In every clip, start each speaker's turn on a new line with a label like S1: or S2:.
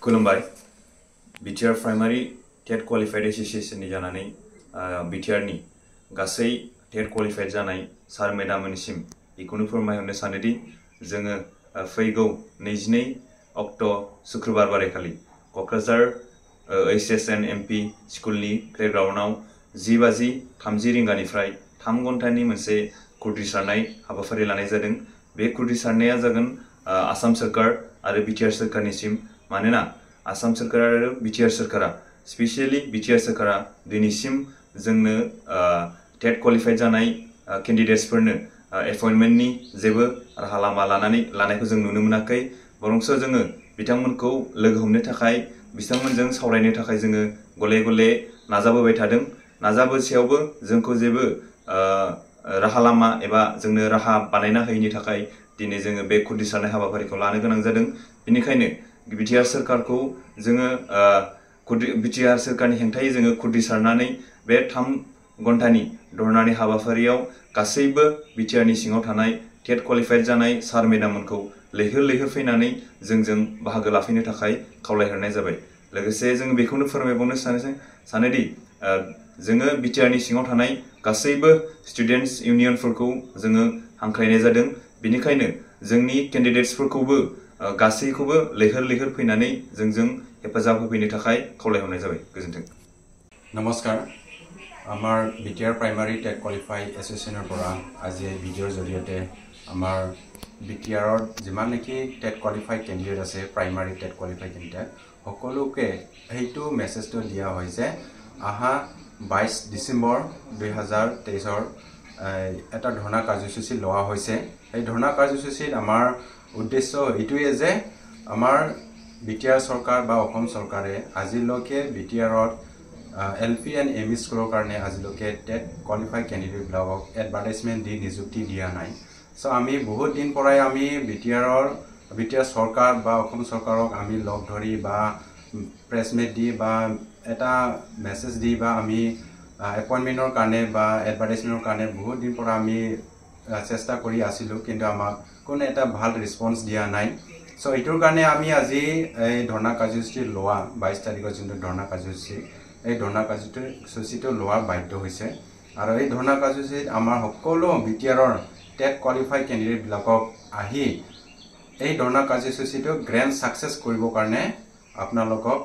S1: खुलुमबाय BTR primary TET qualified एसोसिएशननि जानानै बिटिआरनि गासै टेट क्वालिफाइड जानाय सार मेडाममोननिसिम बेखौनो फोरमायहरनो सानोदि जोङो फैगौ 22 अक्ट' शुक्रबार बारायखालि क'क्राझार एसएसएन एमपी स्कुलनि प्लेग्राउन्डआव 10:30 रिंगानिफ्राय 3 घन्टानि मोनसे खुद्रिसारनाय हाबाफारि लानाय जादों। बे खुद्रिसारनाया जागोन आसाम सरकार आरो बिटिआर सरकारनिसिम, मानोना आसाम सरकार आरो बिटिआर सरकारा स्पेशली बिटिआर सरकारा दिनैसिम जोंनो टेट क्वालिफाइड जानाय कैंडिडेट्सफोरनो एपॉइंटमेंटनि जेबो राहा लामा लानायखौ जों नुनो मोनाखै। बरंस जोङो बिथांमोनखौ लोगो हमनो थाखाय बिथांमोनजों सावरायनो थाखाय जोङो गले गले नाजाबोबाय थादों। नाजाबोसेयावबो जोंखौ जेबो राहा लामा एबा जोंनो राहा बानायना होयैनि थाखाय दिनै जोङो बे खुद्रिसारनाय हाबाफारिखौ लानो गोनां जादों। बेनिखायनो बिटिआर सरकारखौ जोङो बिटिआर सरकारनि हेंथायै जोङो खुद्रिसारनानै बे 3 घन्टानि धरनानि हाबाफारियाव गासैबो बिटिआरनि सिङाव थानाय टेट क्वालिफाइड जानाय सार मेडाममोनखौ लैहोर लैहोर फैनानै जोंजों बाहागो लाफैनो थाखाय खावलायहरनाय जाबाय। लोगोसे जों बेखौनो फोरमायबावनो सानोदि जोङो बिटिआरनि सिङाव थानाय गासैबो स्टुडेन्ट्स इउनियनफोरखौ जोङो हांख्रायनाय जादों। बेनिखायनो जोंनि कैंडिडेट्सफोरखौबो गासैखौबो लैहोर लैहोर फैनानै जोंजों हेफाजाब होफैनो थाखाय खावलायहरनाय जाबाय। गोजोन्थों।
S2: नमस्कार, आमार बिटिआर प्राइमारी टेट क्वालिफाई एसोसिएशनर পৰা আজি ভিডিঅ'ৰ জৰিয়তে আমাৰ বিটিআৰৰ যিমানকি টেট ক্वालिफाई কেণ্ডিডেট আছে, প্ৰাইমাৰী টেট क्वालिफाई কেণ্ডিডেট সকলোকে সেইটো মেছেজটো দিয়া হয় যে আহা 22 ডিসেম্বৰ 2023 এটা ধৰ্ণা কাৰ্যসূচী লোৱা হৈছে। এই ধৰ্ণা কাৰ্যসূচীত আমাৰ উদ্দেশ্য এইটোৱে যে আমাৰ বিটিআৰ চৰকাৰ বা অসম চৰকাৰে আজিলৈকে বিটিআৰত এলপি এণ্ড এমই স্কুলৰ কাৰণে আজিলৈকে টেট क्वालिफाई কেণ্ডিডেট বিলাকক এডভাৰটাইজমেণ্ট দি নিযুক্তি দিয়া নাই। সো আমি বহুত দিন পৰাই আমি বিটিআৰ চৰকাৰ বা অসম চৰকাৰক আমি লগ ধৰি বা প্ৰেছমেট দি বা এটা মেছেজ দি বা আমি এপইণ্টমেণ্টৰ কাৰণে বা এডভাৰটাইজমেণ্টৰ কাৰণে বহুত দিন পৰা আমি চেষ্টা কৰি আছিলোঁ, কিন্তু আমাক কোনো এটা ভাল ৰেছপন্স দিয়া নাই। সো এইটোৰ কাৰণে আমি আজি এই ধৰ্ণা কাৰ্যসূচী লোৱা 22 তাৰিখৰ যোনটো ধৰ্ণা কাৰ্যসূচী, এই ধৰ্ণা কাৰ্যসূচীটো লোৱাৰ বাধ্য হৈছে। আৰু এই ধৰ্ণা কাৰ্যসূচীত আমাৰ সকলো বিটিআৰৰ টেট क्वालिफाई কেণ্ডিডেট বিলাকক আহি এই ধৰ্ণা কাৰ্যসূচীটো গ্ৰেণ্ড সাকসেছ কৰিবৰ কাৰণে আপোনালোকক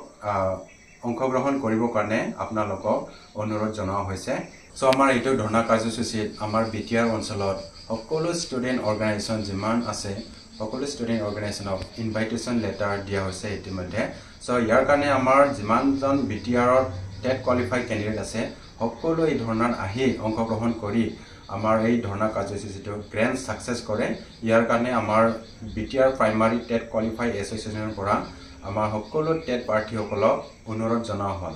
S2: অংশগ্ৰহণ কৰিবৰ কাৰণে আপোনালোকক অনুৰোধ জনোৱা হৈছে। সো আমাৰ এইটো ধৰ্ণা কাৰ্যসূচীত আমাৰ বিটিআৰ অঞ্চলত সকলো ষ্টুডেণ্ট অৰ্গেনাইজেশ্যন যিমান আছে সকলো ষ্টুডেণ্ট অৰ্গেনাইজেশ্যনক ইনভাইটেশ্যন লেটাৰ দিয়া হৈছে ইতিমধ্যে। সো ইয়াৰ কাৰণে আমাৰ যিমানজন বিটিআৰৰ টেট क्वालिफाई কেণ্ডিডেট আছে সকলো এই ধৰ্ণাত আহি অংশগ্ৰহণ কৰি আমাৰ এই ধৰ্ণা কাৰ্যসূচীটো গ্ৰেণ্ড সাকসেছ কৰে। ইয়াৰ কাৰণে আমাৰ বিটিআৰ প্ৰাইমাৰী টেট क्वालिफाई এছ'চিয়েশ্যনৰ পৰা আমাৰ সকলো টেট প্ৰাৰ্থীসকলক অনুৰোধ জনোৱা হ'ল।